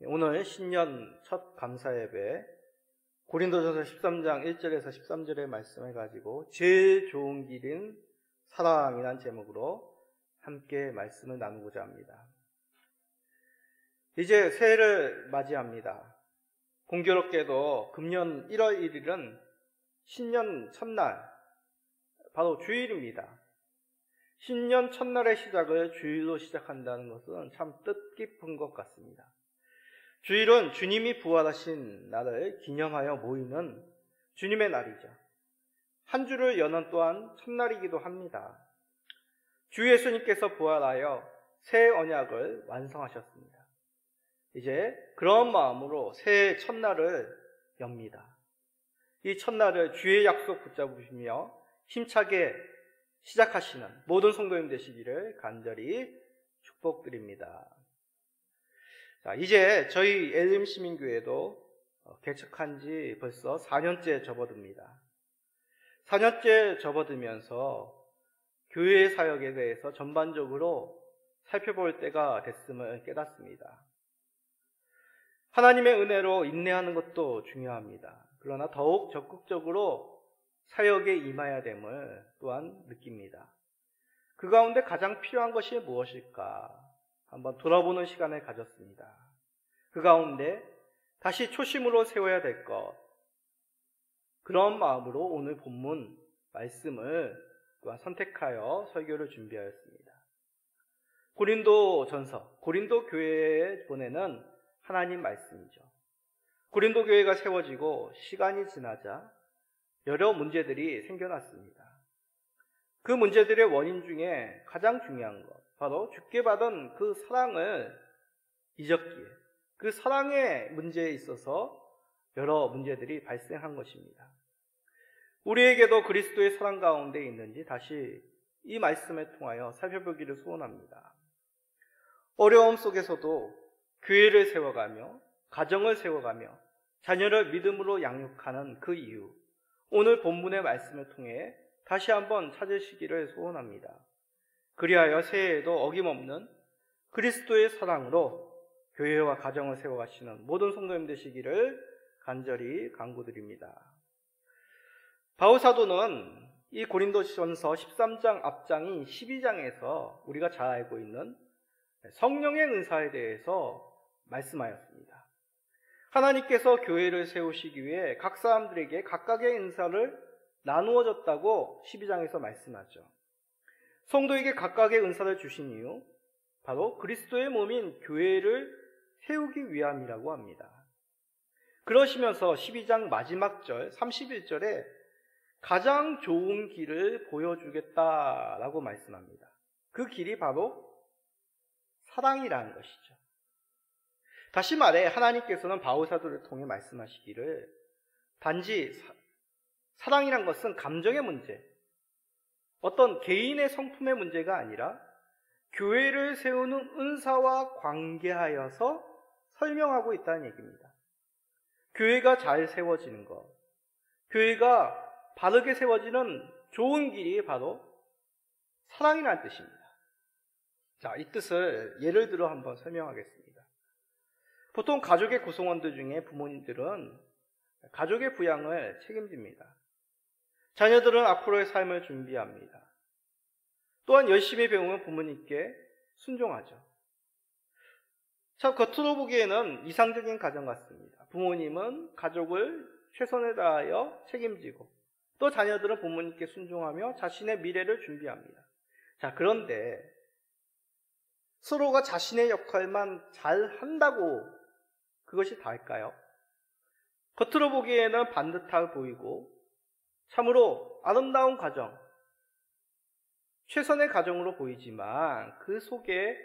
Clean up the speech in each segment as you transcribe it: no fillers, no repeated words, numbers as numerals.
오늘 신년 첫 감사예배 고린도전서 13장 1절에서 13절의 말씀을 가지고 제일 좋은 길인 사랑이라는 제목으로 함께 말씀을 나누고자 합니다. 이제 새해를 맞이합니다. 공교롭게도 금년 1월 1일은 신년 첫날, 바로 주일입니다. 신년 첫날의 시작을 주일로 시작한다는 것은 참 뜻깊은 것 같습니다. 주일은 주님이 부활하신 날을 기념하여 모이는 주님의 날이죠. 한 주를 여는 또한 첫날이기도 합니다. 주 예수님께서 부활하여 새 언약을 완성하셨습니다. 이제 그런 마음으로 새해 첫날을 엽니다. 이 첫날을 주의 약속 붙잡으시며 힘차게 시작하시는 모든 성도님 되시기를 간절히 축복드립니다. 자, 이제 저희 엘림시민교회도 개척한 지 벌써 4년째 접어듭니다. 4년째 접어들면서 교회 사역에 대해서 전반적으로 살펴볼 때가 됐음을 깨닫습니다. 하나님의 은혜로 인내하는 것도 중요합니다. 그러나 더욱 적극적으로 사역에 임해야 됨을 또한 느낍니다. 그 가운데 가장 필요한 것이 무엇일까? 한번 돌아보는 시간을 가졌습니다. 그 가운데 다시 초심으로 세워야 될 것, 그런 마음으로 오늘 본문 말씀을 또한 선택하여 설교를 준비하였습니다. 고린도전서, 고린도 교회에 보내는 하나님 말씀이죠. 고린도 교회가 세워지고 시간이 지나자 여러 문제들이 생겨났습니다. 그 문제들의 원인 중에 가장 중요한 것, 바로 주께 받은 그 사랑을 잊었기에, 그 사랑의 문제에 있어서 여러 문제들이 발생한 것입니다. 우리에게도 그리스도의 사랑 가운데 있는지 다시 이 말씀을 통하여 살펴보기를 소원합니다. 어려움 속에서도 교회를 세워가며 가정을 세워가며 자녀를 믿음으로 양육하는 그 이유, 오늘 본문의 말씀을 통해 다시 한번 찾으시기를 소원합니다. 그리하여 새해에도 어김없는 그리스도의 사랑으로 교회와 가정을 세워가시는 모든 성도님 되시기를 간절히 간구드립니다. 바울 사도는 이 고린도전서 13장 앞장인 12장에서 우리가 잘 알고 있는 성령의 은사에 대해서 말씀하였습니다. 하나님께서 교회를 세우시기 위해 각 사람들에게 각각의 은사를 나누어 줬다고 12장에서 말씀하죠. 성도에게 각각의 은사를 주신 이유, 바로 그리스도의 몸인 교회를 세우기 위함이라고 합니다. 그러시면서 12장 마지막 절 31절에 가장 좋은 길을 보여주겠다라고 말씀합니다. 그 길이 바로 사랑이라는 것이죠. 다시 말해 하나님께서는 바울 사도를 통해 말씀하시기를 단지 사랑이란 것은 감정의 문제, 어떤 개인의 성품의 문제가 아니라 교회를 세우는 은사와 관계하여서 설명하고 있다는 얘기입니다. 교회가 잘 세워지는 것, 교회가 바르게 세워지는 좋은 길이 바로 사랑이라는 뜻입니다. 자, 이 뜻을 예를 들어 한번 설명하겠습니다. 보통 가족의 구성원들 중에 부모님들은 가족의 부양을 책임집니다. 자녀들은 앞으로의 삶을 준비합니다. 또한 열심히 배우면 부모님께 순종하죠. 참 겉으로 보기에는 이상적인 가정 같습니다. 부모님은 가족을 최선을 다하여 책임지고 또 자녀들은 부모님께 순종하며 자신의 미래를 준비합니다. 자, 그런데 서로가 자신의 역할만 잘 한다고 그것이 다일까요? 겉으로 보기에는 반듯해 보이고 참으로 아름다운 가정, 최선의 가정으로 보이지만 그 속에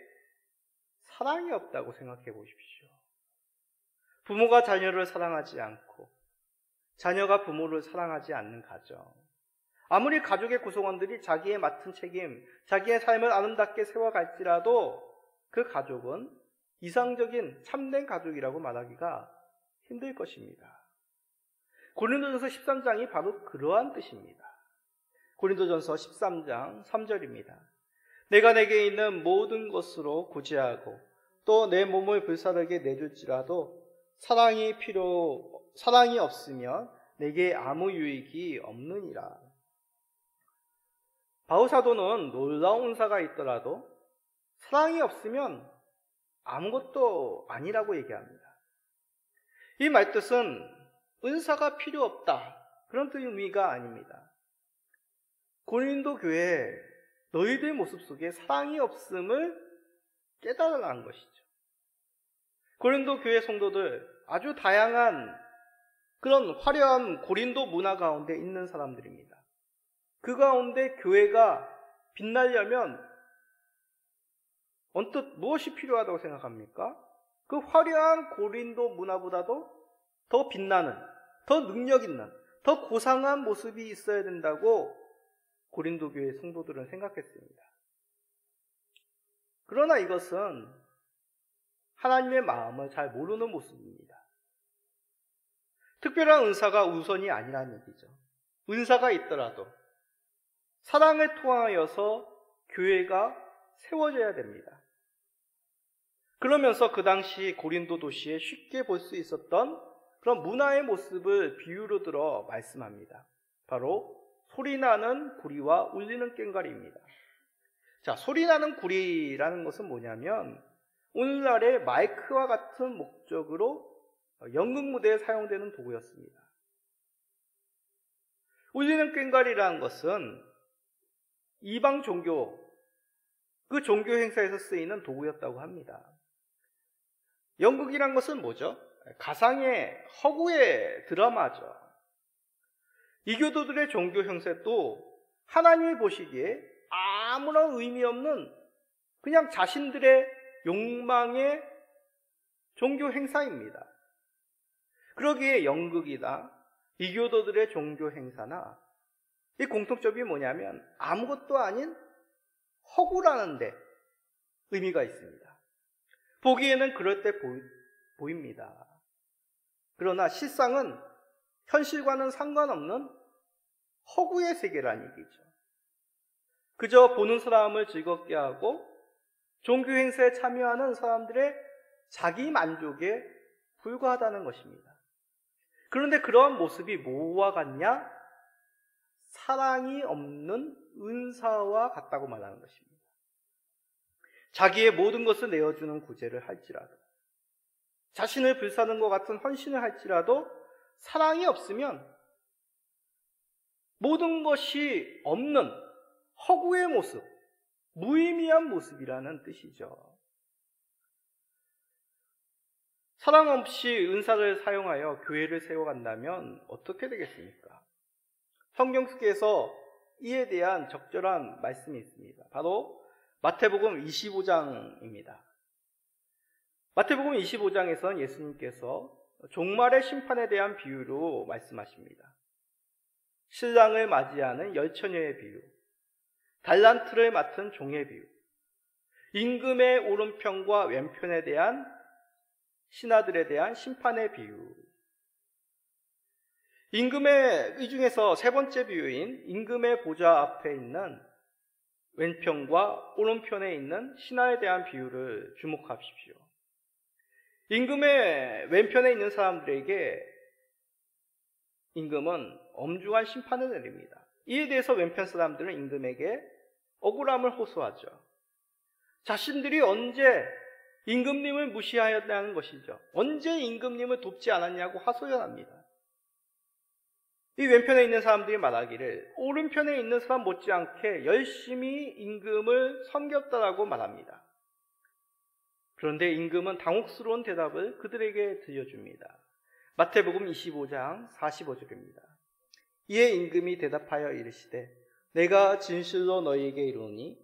사랑이 없다고 생각해 보십시오. 부모가 자녀를 사랑하지 않고 자녀가 부모를 사랑하지 않는 가정, 아무리 가족의 구성원들이 자기의 맡은 책임, 자기의 삶을 아름답게 세워갈지라도 그 가족은 이상적인 참된 가족이라고 말하기가 힘들 것입니다. 고린도전서 13장이 바로 그러한 뜻입니다. 고린도전서 13장 3절입니다. 내가 내게 있는 모든 것으로 구제하고 또 내 몸을 불사르게 내줄지라도 사랑이 없으면 내게 아무 유익이 없느니라. 바울사도는 놀라운 은사가 있더라도 사랑이 없으면 아무것도 아니라고 얘기합니다. 이 말뜻은 은사가 필요 없다, 그런 의미가 아닙니다. 고린도 교회 너희들 모습 속에 사랑이 없음을 깨달으라는 것이죠. 고린도 교회 성도들 아주 다양한 그런 화려한 고린도 문화 가운데 있는 사람들입니다. 그 가운데 교회가 빛나려면 언뜻 무엇이 필요하다고 생각합니까? 그 화려한 고린도 문화보다도 더 빛나는, 더 능력 있는, 더 고상한 모습이 있어야 된다고 고린도 교회 성도들은 생각했습니다. 그러나 이것은 하나님의 마음을 잘 모르는 모습입니다. 특별한 은사가 우선이 아니라는 얘기죠. 은사가 있더라도 사랑을 통하여서 교회가 세워져야 됩니다. 그러면서 그 당시 고린도 도시에 쉽게 볼 수 있었던 그런 문화의 모습을 비유로 들어 말씀합니다. 바로 소리나는 구리와 울리는 꽹과리입니다. 자, 소리나는 구리라는 것은 뭐냐면 오늘날의 마이크와 같은 목적으로 연극 무대에 사용되는 도구였습니다. 울리는 꽹과리라는 것은 이방 종교, 그 종교 행사에서 쓰이는 도구였다고 합니다. 연극이란 것은 뭐죠? 가상의 허구의 드라마죠. 이교도들의 종교 행사도 하나님이 보시기에 아무런 의미 없는 그냥 자신들의 욕망의 종교 행사입니다. 그러기에 연극이나 이교도들의 종교 행사나 이 공통점이 뭐냐면 아무것도 아닌 허구라는 데 의미가 있습니다. 보기에는 그럴 때 보입니다. 그러나 실상은 현실과는 상관없는 허구의 세계라는 얘기죠. 그저 보는 사람을 즐겁게 하고 종교 행사에 참여하는 사람들의 자기 만족에 불과하다는 것입니다. 그런데 그러한 모습이 뭐와 같냐? 사랑이 없는 은사와 같다고 말하는 것입니다. 자기의 모든 것을 내어주는 구제를 할지라도, 자신을 불사는 것 같은 헌신을 할지라도 사랑이 없으면 모든 것이 없는 허구의 모습, 무의미한 모습이라는 뜻이죠. 사랑 없이 은사를 사용하여 교회를 세워간다면 어떻게 되겠습니까? 성경 속에서 이에 대한 적절한 말씀이 있습니다. 바로 마태복음 25장입니다. 마태복음 25장에서는 예수님께서 종말의 심판에 대한 비유로 말씀하십니다. 신랑을 맞이하는 열처녀의 비유, 달란트를 맡은 종의 비유, 임금의 오른편과 왼편에 대한 신하들에 대한 심판의 비유. 이 중에서 세 번째 비유인 임금의 보좌 앞에 있는 왼편과 오른편에 있는 신하에 대한 비유를 주목하십시오. 임금의 왼편에 있는 사람들에게 임금은 엄중한 심판을 내립니다. 이에 대해서 왼편 사람들은 임금에게 억울함을 호소하죠. 자신들이 언제 임금님을 무시하였다는 것이죠. 언제 임금님을 돕지 않았냐고 하소연합니다. 이 왼편에 있는 사람들이 말하기를 오른편에 있는 사람 못지않게 열심히 임금을 섬겼다라고 말합니다. 그런데 임금은 당혹스러운 대답을 그들에게 들려줍니다. 마태복음 25장 45절입니다. 이에 임금이 대답하여 이르시되 내가 진실로 너희에게 이르노니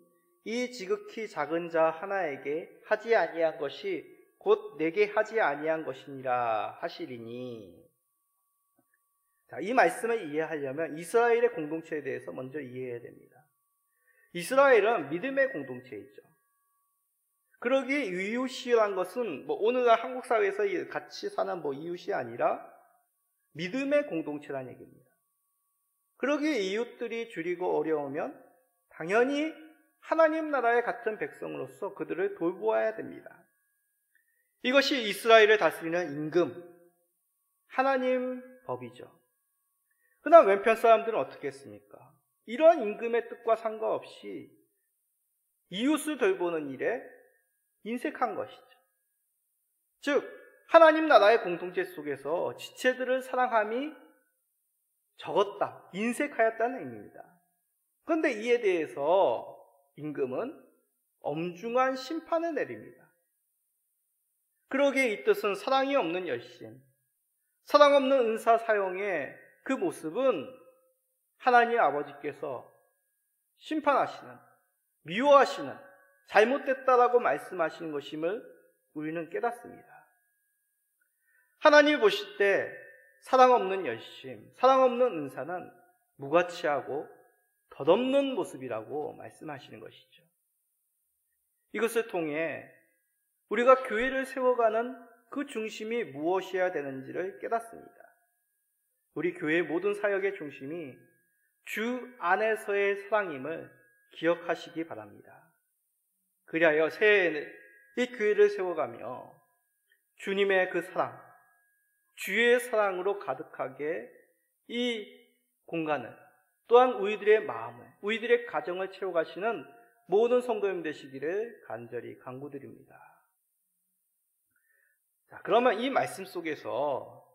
이 지극히 작은 자 하나에게 하지 아니한 것이 곧 내게 하지 아니한 것이니라 하시리니. 자, 이 말씀을 이해하려면 이스라엘의 공동체에 대해서 먼저 이해해야 됩니다. 이스라엘은 믿음의 공동체이죠. 그러기에 이웃이란 것은 오늘날 한국 사회에서 같이 사는 이웃이 아니라 믿음의 공동체라는 얘기입니다. 그러기에 이웃들이 줄이고 어려우면 당연히 하나님 나라의 같은 백성으로서 그들을 돌보아야 됩니다. 이것이 이스라엘을 다스리는 임금, 하나님 법이죠. 그러나 왼편 사람들은 어떻게 했습니까? 이러한 임금의 뜻과 상관없이 이웃을 돌보는 일에 인색한 것이죠. 즉 하나님 나라의 공동체 속에서 지체들을 사랑함이 적었다, 인색하였다는 의미입니다. 그런데 이에 대해서 임금은 엄중한 심판을 내립니다. 그러기에 이 뜻은 사랑이 없는 열심, 사랑 없는 은사 사용의 그 모습은 하나님 아버지께서 심판하시는, 미워하시는, 잘못됐다라고 말씀하시는 것임을 우리는 깨닫습니다. 하나님이 보실 때 사랑 없는 열심, 사랑 없는 은사는 무가치하고 덧없는 모습이라고 말씀하시는 것이죠. 이것을 통해 우리가 교회를 세워가는 그 중심이 무엇이어야 되는지를 깨닫습니다. 우리 교회의 모든 사역의 중심이 주 안에서의 사랑임을 기억하시기 바랍니다. 그리하여 새해에 이 교회를 세워가며 주님의 그 사랑, 주의 사랑으로 가득하게 이 공간을, 또한 우리들의 마음을, 우리들의 가정을 채워가시는 모든 성도님 되시기를 간절히 간구드립니다. 자, 그러면 이 말씀 속에서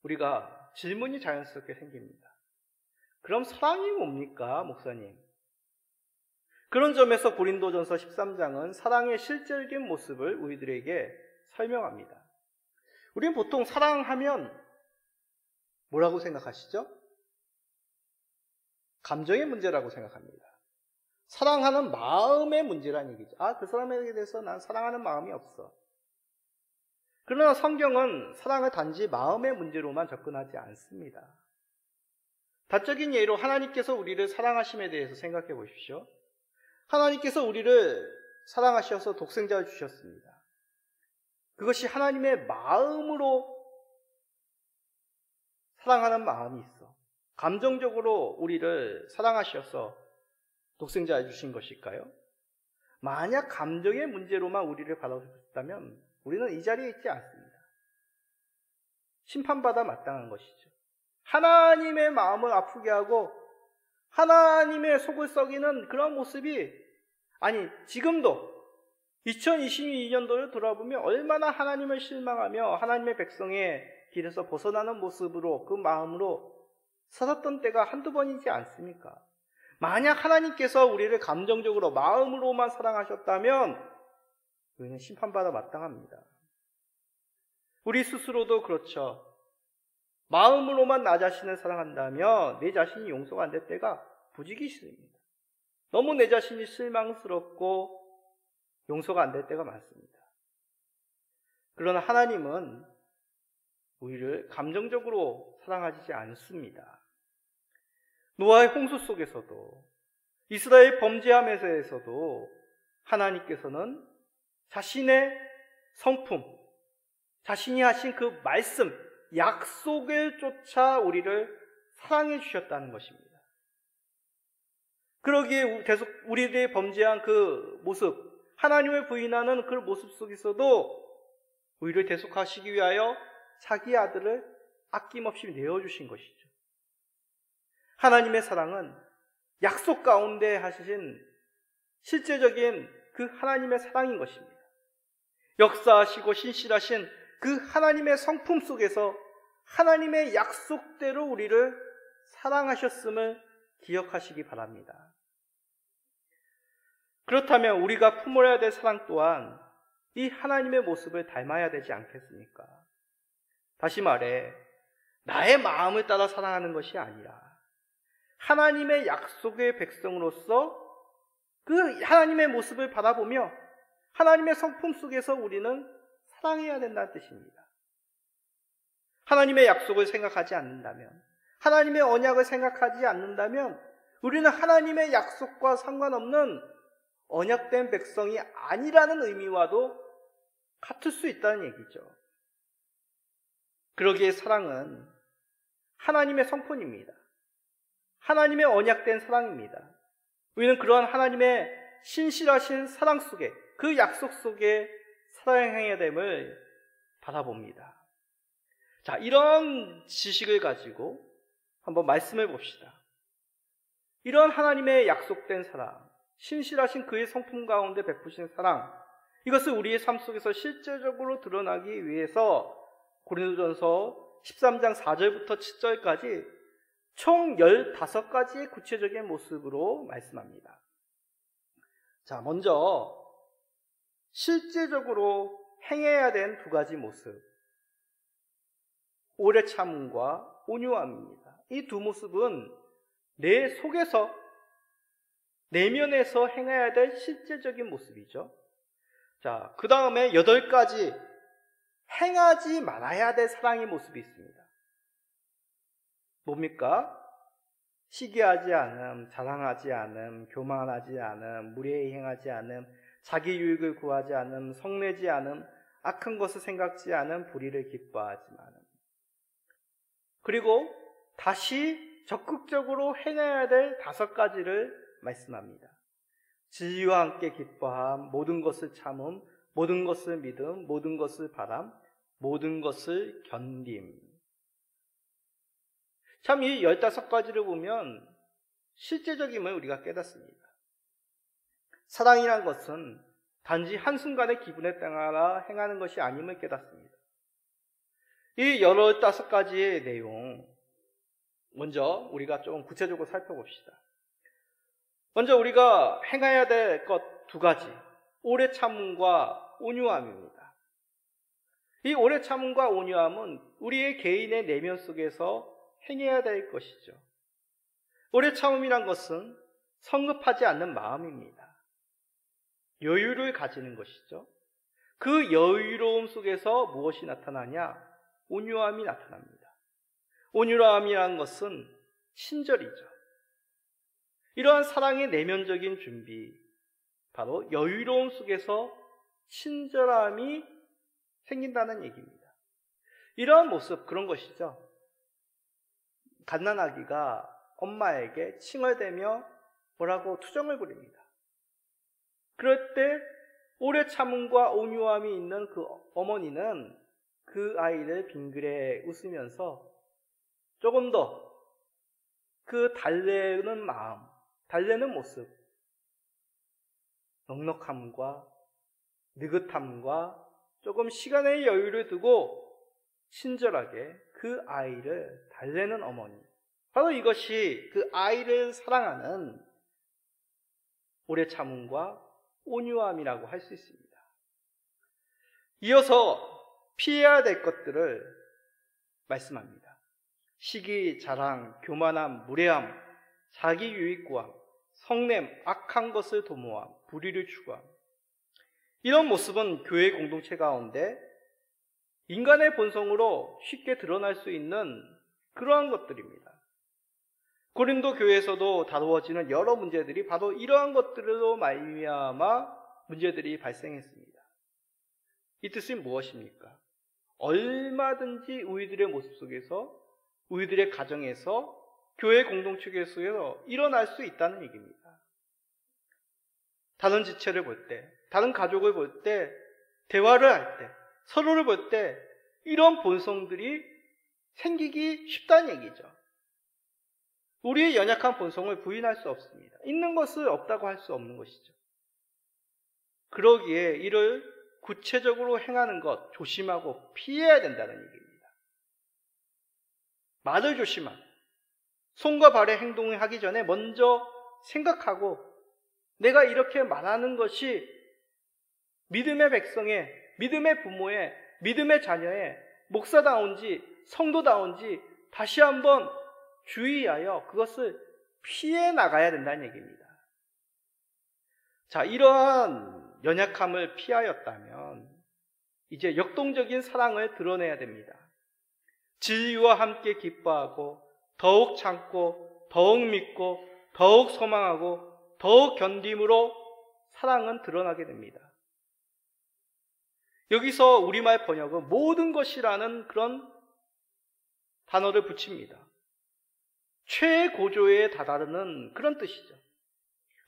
우리가 질문이 자연스럽게 생깁니다. 그럼 사랑이 뭡니까, 목사님? 그런 점에서 고린도전서 13장은 사랑의 실질적인 모습을 우리들에게 설명합니다. 우리는 보통 사랑하면 뭐라고 생각하시죠? 감정의 문제라고 생각합니다. 사랑하는 마음의 문제라는 얘기죠. 그 사람에 대해서 난 사랑하는 마음이 없어. 그러나 성경은 사랑을 단지 마음의 문제로만 접근하지 않습니다. 다적인 예로 하나님께서 우리를 사랑하심에 대해서 생각해 보십시오. 하나님께서 우리를 사랑하셔서 독생자를 주셨습니다. 그것이 하나님의 마음으로 사랑하는 마음이 있어. 감정적으로 우리를 사랑하셔서 독생자를 주신 것일까요? 만약 감정의 문제로만 우리를 바라보셨다면 우리는 이 자리에 있지 않습니다. 심판받아 마땅한 것이죠. 하나님의 마음을 아프게 하고 하나님의 속을 썩이는 그런 모습이, 아니 지금도 2022년도를 돌아보면 얼마나 하나님을 실망하며 하나님의 백성의 길에서 벗어나는 모습으로, 그 마음으로 살았던 때가 한두 번이지 않습니까? 만약 하나님께서 우리를 감정적으로 마음으로만 사랑하셨다면 우리는 심판받아 마땅합니다. 우리 스스로도 그렇죠. 마음으로만 나 자신을 사랑한다면 내 자신이 용서가 안 될 때가 부지기 싫습니다. 너무 내 자신이 실망스럽고 용서가 안 될 때가 많습니다. 그러나 하나님은 우리를 감정적으로 사랑하지 않습니다. 노아의 홍수 속에서도, 이스라엘 범죄함에서도 하나님께서는 자신의 성품, 자신이 하신 그 말씀, 약속을 쫓아 우리를 사랑해 주셨다는 것입니다. 그러기에 계속 우리들의 범죄한 그 모습, 하나님을 부인하는 그 모습 속에서도 우리를 대속하시기 위하여 자기 아들을 아낌없이 내어주신 것이죠. 하나님의 사랑은 약속 가운데 하신 실제적인 그 하나님의 사랑인 것입니다. 역사하시고 신실하신 그 하나님의 성품 속에서 하나님의 약속대로 우리를 사랑하셨음을 기억하시기 바랍니다. 그렇다면 우리가 품어야 될 사랑 또한 이 하나님의 모습을 닮아야 되지 않겠습니까? 다시 말해, 나의 마음을 따라 사랑하는 것이 아니라 하나님의 약속의 백성으로서 그 하나님의 모습을 바라보며 하나님의 성품 속에서 우리는 사랑해야 된다는 뜻입니다. 하나님의 약속을 생각하지 않는다면, 하나님의 언약을 생각하지 않는다면 우리는 하나님의 약속과 상관없는 언약된 백성이 아니라는 의미와도 같을 수 있다는 얘기죠. 그러기에 사랑은 하나님의 성품입니다. 하나님의 언약된 사랑입니다. 우리는 그러한 하나님의 신실하신 사랑 속에, 그 약속 속에 사랑해야 됨을 바라봅니다. 자, 이런 지식을 가지고 한번 말씀해 봅시다. 이런 하나님의 약속된 사랑, 신실하신 그의 성품 가운데 베푸신 사랑, 이것을 우리의 삶 속에서 실제적으로 드러나기 위해서 고린도전서 13장 4절부터 7절까지 총 15가지의 구체적인 모습으로 말씀합니다. 자, 먼저 실제적으로 행해야 된 두 가지 모습, 오래 참음과 온유함입니다. 이 두 모습은 내 속에서, 내면에서 행해야 될 실제적인 모습이죠. 자, 그 다음에 8가지 행하지 말아야 될 사랑의 모습이 있습니다. 뭡니까? 시기하지 않음, 자랑하지 않음, 교만하지 않음, 무례히 행하지 않음, 자기 유익을 구하지 않음, 성내지 않음, 악한 것을 생각지 않음, 불의를 기뻐하지 않음. 그리고 다시 적극적으로 행해야 될 5가지를 말씀합니다. 진리와 함께 기뻐함, 모든 것을 참음, 모든 것을 믿음, 모든 것을 바람, 모든 것을 견딤. 참 이 15가지를 보면 실제적임을 우리가 깨닫습니다. 사랑이란 것은 단지 한순간의 기분에 따라 행하는 것이 아님을 깨닫습니다. 이 15가지의 내용, 먼저 우리가 좀 구체적으로 살펴봅시다. 먼저 우리가 행해야 될 것 2가지, 오래 참음과 온유함입니다. 이 오래 참음과 온유함은 우리의 개인의 내면 속에서 행해야 될 것이죠. 오래 참음이란 것은 성급하지 않는 마음입니다. 여유를 가지는 것이죠. 그 여유로움 속에서 무엇이 나타나냐? 온유함이 나타납니다. 온유함이란 것은 친절이죠. 이러한 사랑의 내면적인 준비, 바로 여유로움 속에서 친절함이 생긴다는 얘기입니다. 이러한 모습, 그런 것이죠. 갓난아기가 엄마에게 칭얼대며 뭐라고 투정을 부립니다. 그럴 때 오래 참음과 온유함이 있는 그 어머니는 그 아이를 빙그레 웃으면서 조금 더 그 달래는 마음, 달래는 모습, 넉넉함과 느긋함과 조금 시간의 여유를 두고 친절하게 그 아이를 달래는 어머니, 바로 이것이 그 아이를 사랑하는 오래 참음과 온유함이라고 할 수 있습니다. 이어서 피해야 될 것들을 말씀합니다. 시기, 자랑, 교만함, 무례함, 자기 유익구함, 성냄, 악한 것을 도모함, 불의를 추구함. 이런 모습은 교회 공동체 가운데 인간의 본성으로 쉽게 드러날 수 있는 그러한 것들입니다. 고린도 교회에서도 다루어지는 여러 문제들이 바로 이러한 것들로 말미암아 문제들이 발생했습니다. 이 뜻은 무엇입니까? 얼마든지 우리들의 모습 속에서, 우리들의 가정에서, 교회 공동체에서 일어날 수 있다는 얘기입니다. 다른 지체를 볼 때, 다른 가족을 볼 때, 대화를 할 때, 서로를 볼 때 이런 본성들이 생기기 쉽다는 얘기죠. 우리의 연약한 본성을 부인할 수 없습니다. 있는 것을 없다고 할 수 없는 것이죠. 그러기에 이를 구체적으로 행하는 것 조심하고 피해야 된다는 얘기입니다. 말을 조심하고 손과 발의 행동을 하기 전에 먼저 생각하고 내가 이렇게 말하는 것이 믿음의 백성의, 믿음의 부모의, 믿음의 자녀의 목사다운지 성도다운지 다시 한번 주의하여 그것을 피해 나가야 된다는 얘기입니다. 자, 이러한 연약함을 피하였다면 이제 역동적인 사랑을 드러내야 됩니다. 진리와 함께 기뻐하고 더욱 참고 더욱 믿고 더욱 소망하고 더욱 견딤으로 사랑은 드러나게 됩니다. 여기서 우리말 번역은 모든 것이라는 그런 단어를 붙입니다. 최고조에 다다르는 그런 뜻이죠.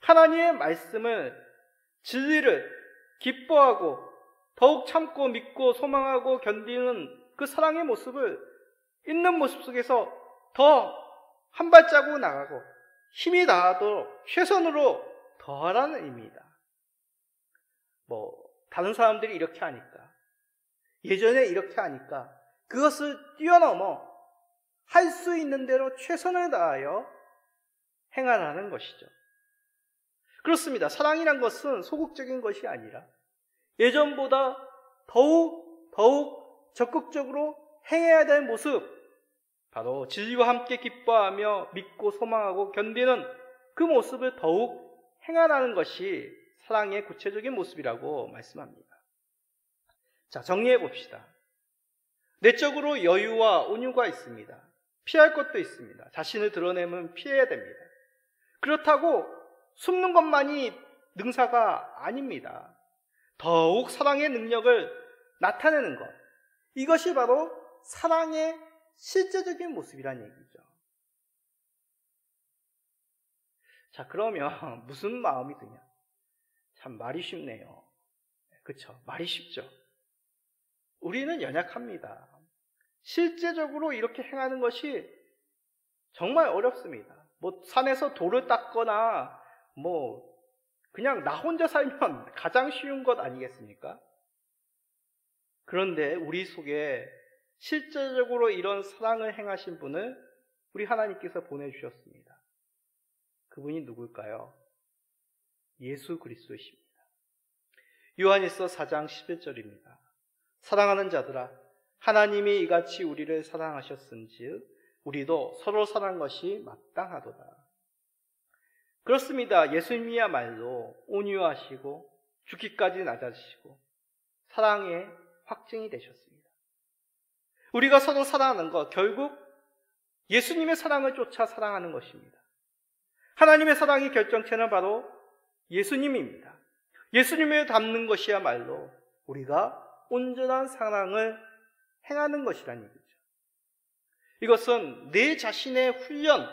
하나님의 말씀을, 진리를 기뻐하고 더욱 참고 믿고 소망하고 견디는 그 사랑의 모습을 있는 모습 속에서 더 한 발자국 나가고 힘이 다하도록 최선으로 더하라는 의미이다. 다른 사람들이 이렇게 하니까, 예전에 이렇게 하니까 그것을 뛰어넘어 할 수 있는 대로 최선을 다하여 행하라는 것이죠. 그렇습니다. 사랑이란 것은 소극적인 것이 아니라 예전보다 더욱 적극적으로 행해야 될 모습, 바로 진리와 함께 기뻐하며 믿고 소망하고 견디는 그 모습을 더욱 행하라는 것이 사랑의 구체적인 모습이라고 말씀합니다. 자, 정리해 봅시다. 내적으로 여유와 온유가 있습니다. 피할 것도 있습니다. 자신을 드러내면 피해야 됩니다. 그렇다고 숨는 것만이 능사가 아닙니다. 더욱 사랑의 능력을 나타내는 것, 이것이 바로 사랑의 실제적인 모습이란 얘기죠. 자, 그러면 무슨 마음이 드냐? 참 말이 쉽네요. 그렇죠? 말이 쉽죠. 우리는 연약합니다. 실제적으로 이렇게 행하는 것이 정말 어렵습니다. 산에서 돌을 닦거나 그냥 나 혼자 살면 가장 쉬운 것 아니겠습니까? 그런데 우리 속에 실제적으로 이런 사랑을 행하신 분을 우리 하나님께서 보내주셨습니다. 그분이 누굴까요? 예수 그리스도이십니다. 요한일서 4장 11절입니다. 사랑하는 자들아, 하나님이 이같이 우리를 사랑하셨은즉 우리도 서로 사랑하는 것이 마땅하도다. 그렇습니다. 예수님이야말로 온유하시고 죽기까지 낮아지시고 사랑의 확증이 되셨습니다. 우리가 서로 사랑하는 것, 결국 예수님의 사랑을 쫓아 사랑하는 것입니다. 하나님의 사랑의 결정체는 바로 예수님입니다. 예수님을 닮는 것이야말로 우리가 온전한 사랑을 행하는 것이라는 얘기죠. 이것은 내 자신의 훈련,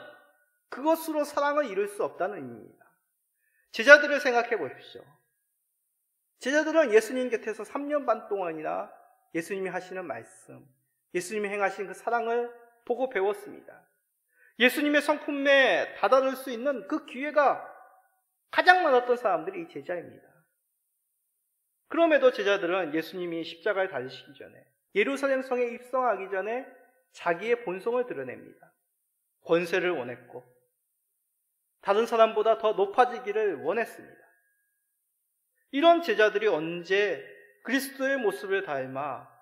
그것으로 사랑을 이룰 수 없다는 의미입니다. 제자들을 생각해 보십시오. 제자들은 예수님 곁에서 3년 반 동안이나 예수님이 하시는 말씀, 예수님이 행하신 그 사랑을 보고 배웠습니다. 예수님의 성품에 다다를 수 있는 그 기회가 가장 많았던 사람들이 이 제자입니다. 그럼에도 제자들은 예수님이 십자가에 달리시기 전에, 예루살렘 성에 입성하기 전에 자기의 본성을 드러냅니다. 권세를 원했고 다른 사람보다 더 높아지기를 원했습니다. 이런 제자들이 언제 그리스도의 모습을 닮아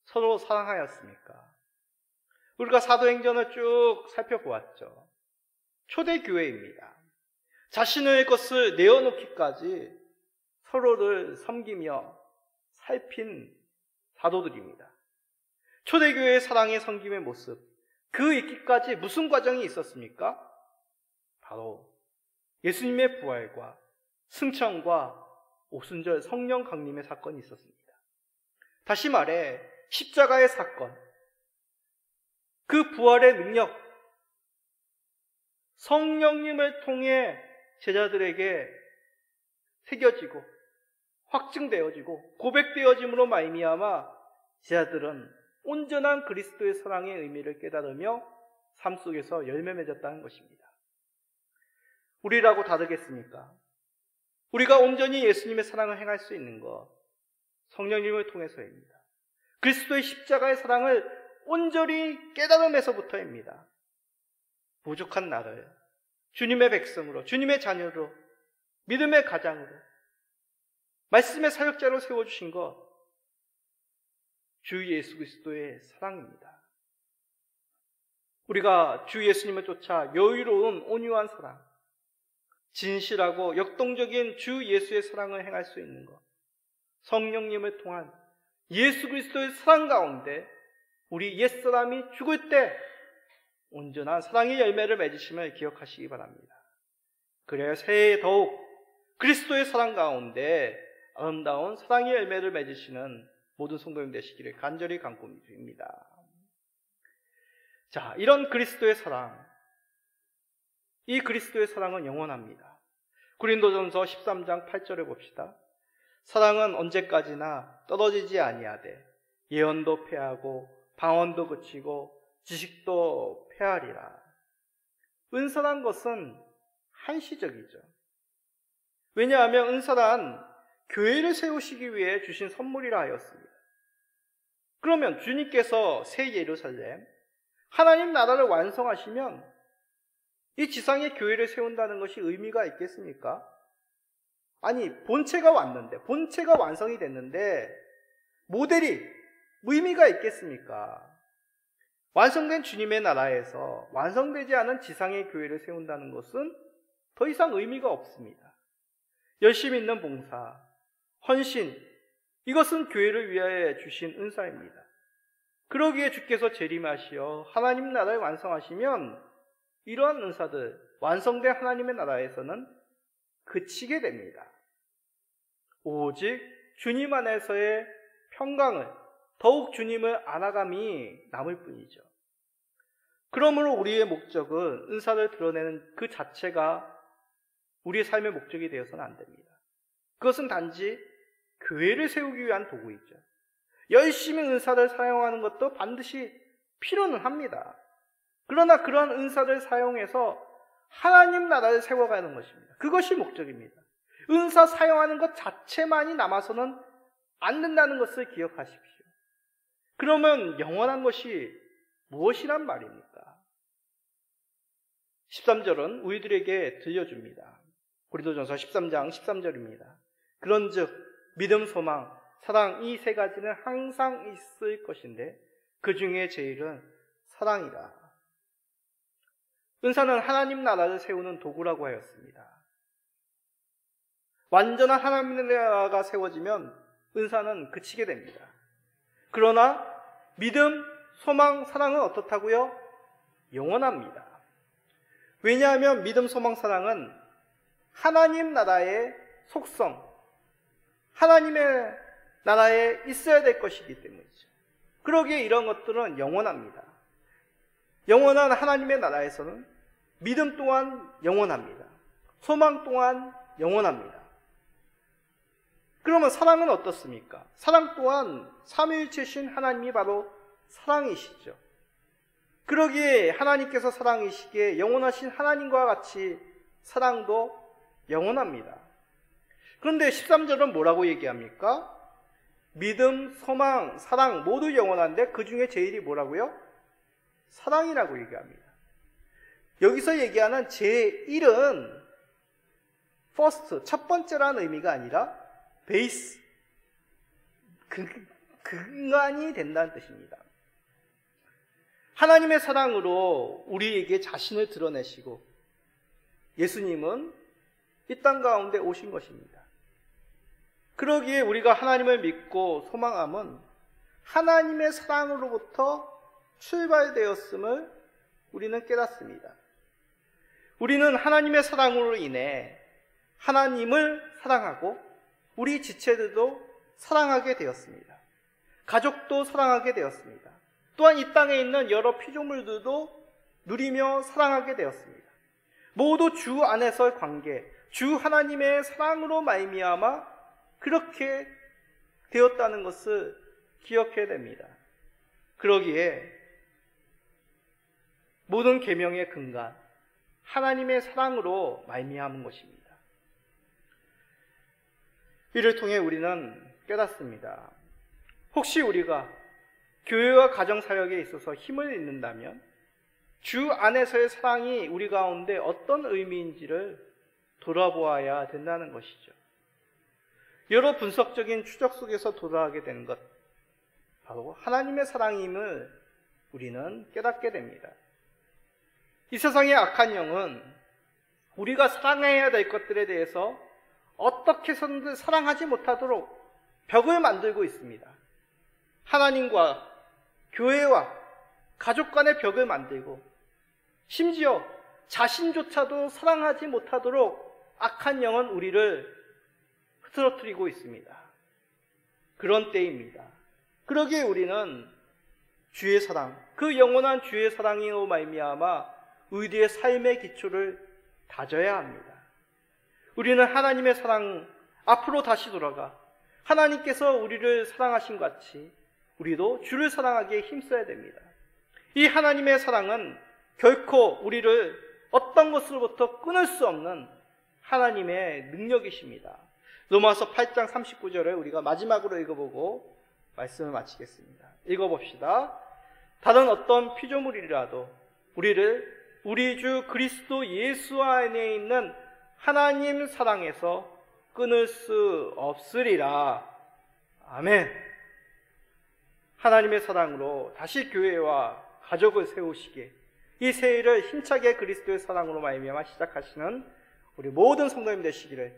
서로 사랑하였습니까? 우리가 사도행전을 쭉 살펴보았죠. 초대교회입니다. 자신의 것을 내어놓기까지 서로를 섬기며 살핀 사도들입니다. 초대교회의 사랑의 섬김의 모습, 그 있기까지 무슨 과정이 있었습니까? 바로 예수님의 부활과 승천과 오순절 성령 강림의 사건이 있었습니다. 다시 말해 십자가의 사건, 그 부활의 능력, 성령님을 통해 제자들에게 새겨지고 확증되어지고 고백되어짐으로 말미암아 제자들은 온전한 그리스도의 사랑의 의미를 깨달으며 삶 속에서 열매 맺었다는 것입니다. 우리라고 다르겠습니까? 우리가 온전히 예수님의 사랑을 행할 수 있는 것, 성령님을 통해서입니다. 그리스도의 십자가의 사랑을 온전히 깨달음에서부터입니다. 부족한 나를 주님의 백성으로, 주님의 자녀로, 믿음의 가장으로, 말씀의 사역자로 세워주신 것, 주 예수 그리스도의 사랑입니다. 우리가 주 예수님을 쫓아 여유로운 온유한 사랑, 진실하고 역동적인 주 예수의 사랑을 행할 수 있는 것, 성령님을 통한 예수 그리스도의 사랑 가운데 우리 옛사람이 죽을 때 온전한 사랑의 열매를 맺으심을 기억하시기 바랍니다. 그래야 새해 더욱 그리스도의 사랑 가운데 아름다운 사랑의 열매를 맺으시는 모든 성도님 되시기를 간절히 간구드립니다. 자, 이런 그리스도의 사랑, 이 그리스도의 사랑은 영원합니다. 고린도전서 13장 8절을 봅시다. 사랑은 언제까지나 떨어지지 아니하되 예언도 패하고 방언도 그치고 지식도 패하리라. 은사란 것은 한시적이죠. 왜냐하면 은사란 교회를 세우시기 위해 주신 선물이라 하였습니다. 그러면 주님께서 새 예루살렘, 하나님 나라를 완성하시면 이 지상에 교회를 세운다는 것이 의미가 있겠습니까? 아니, 본체가 왔는데, 본체가 완성이 됐는데 모델이 의미가 있겠습니까? 완성된 주님의 나라에서 완성되지 않은 지상의 교회를 세운다는 것은 더 이상 의미가 없습니다. 열심 있는 봉사, 헌신, 이것은 교회를 위하여 주신 은사입니다. 그러기에 주께서 재림하시어 하나님 나라를 완성하시면 이러한 은사들, 완성된 하나님의 나라에서는 그치게 됩니다. 오직 주님 안에서의 평강을, 더욱 주님을 알아감이 남을 뿐이죠. 그러므로 우리의 목적은 은사를 드러내는 그 자체가 우리의 삶의 목적이 되어서는 안 됩니다. 그것은 단지 교회를 세우기 위한 도구이죠. 열심히 은사를 사용하는 것도 반드시 필요는 합니다. 그러나 그러한 은사를 사용해서 하나님 나라를 세워가는 것입니다. 그것이 목적입니다. 은사 사용하는 것 자체만이 남아서는 안 된다는 것을 기억하십시오. 그러면 영원한 것이 무엇이란 말입니까? 13절은 우리들에게 들려줍니다. 고린도전서 13장 13절입니다. 그런즉 믿음, 소망, 사랑 이 세 가지는 항상 있을 것인데 그 중에 제일은 사랑이라. 은사는 하나님 나라를 세우는 도구라고 하였습니다. 완전한 하나님 나라가 세워지면 은사는 그치게 됩니다. 그러나 믿음, 소망, 사랑은 어떻다고요? 영원합니다. 왜냐하면 믿음, 소망, 사랑은 하나님 나라의 속성, 하나님의 나라에 있어야 될 것이기 때문이죠. 그러기에 이런 것들은 영원합니다. 영원한 하나님의 나라에서는 믿음 또한 영원합니다. 소망 또한 영원합니다. 그러면 사랑은 어떻습니까? 사랑 또한 삼위일체신 하나님이 바로 사랑이시죠. 그러기에 하나님께서 사랑이시기에 영원하신 하나님과 같이 사랑도 영원합니다. 그런데 13절은 뭐라고 얘기합니까? 믿음, 소망, 사랑 모두 영원한데 그 중에 제일이 뭐라고요? 사랑이라고 얘기합니다. 여기서 얘기하는 제1은 first, 첫 번째라는 의미가 아니라 베이스, 근간이 된다는 뜻입니다. 하나님의 사랑으로 우리에게 자신을 드러내시고 예수님은 이 땅 가운데 오신 것입니다. 그러기에 우리가 하나님을 믿고 소망함은 하나님의 사랑으로부터 출발되었음을 우리는 깨닫습니다. 우리는 하나님의 사랑으로 인해 하나님을 사랑하고 우리 지체들도 사랑하게 되었습니다. 가족도 사랑하게 되었습니다. 또한 이 땅에 있는 여러 피조물들도 누리며 사랑하게 되었습니다. 모두 주 안에서의 관계, 주 하나님의 사랑으로 말미암아 그렇게 되었다는 것을 기억해야 됩니다. 그러기에 모든 계명의 근간, 하나님의 사랑으로 말미암은 것입니다. 이를 통해 우리는 깨닫습니다. 혹시 우리가 교회와 가정사역에 있어서 힘을 잃는다면 주 안에서의 사랑이 우리 가운데 어떤 의미인지를 돌아보아야 된다는 것이죠. 여러 분석적인 추적 속에서 돌아가게 되는 것, 바로 하나님의 사랑임을 우리는 깨닫게 됩니다. 이 세상의 악한 영은 우리가 사랑해야 될 것들에 대해서 어떻게 해서든 사랑하지 못하도록 벽을 만들고 있습니다. 하나님과 교회와 가족 간의 벽을 만들고 심지어 자신조차도 사랑하지 못하도록 악한 영은 우리를 흐트러뜨리고 있습니다. 그런 때입니다. 그러기에 우리는 주의 사랑, 그 영원한 주의 사랑으로 말미암아 우리의 삶의 기초를 다져야 합니다. 우리는 하나님의 사랑 앞으로 다시 돌아가 하나님께서 우리를 사랑하신 것 같이 우리도 주를 사랑하기에 힘써야 됩니다. 이 하나님의 사랑은 결코 우리를 어떤 것으로부터 끊을 수 없는 하나님의 능력이십니다. 로마서 8장 39절을 우리가 마지막으로 읽어보고 말씀을 마치겠습니다. 읽어봅시다. 다른 어떤 피조물이라도 우리를 우리 주 그리스도 예수 안에 있는 하나님 사랑에서 끊을 수 없으리라. 아멘. 하나님의 사랑으로 다시 교회와 가족을 세우시기에 이 새해를 힘차게 그리스도의 사랑으로 말미암아 시작하시는 우리 모든 성도님 되시기를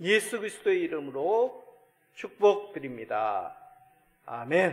예수 그리스도의 이름으로 축복드립니다. 아멘.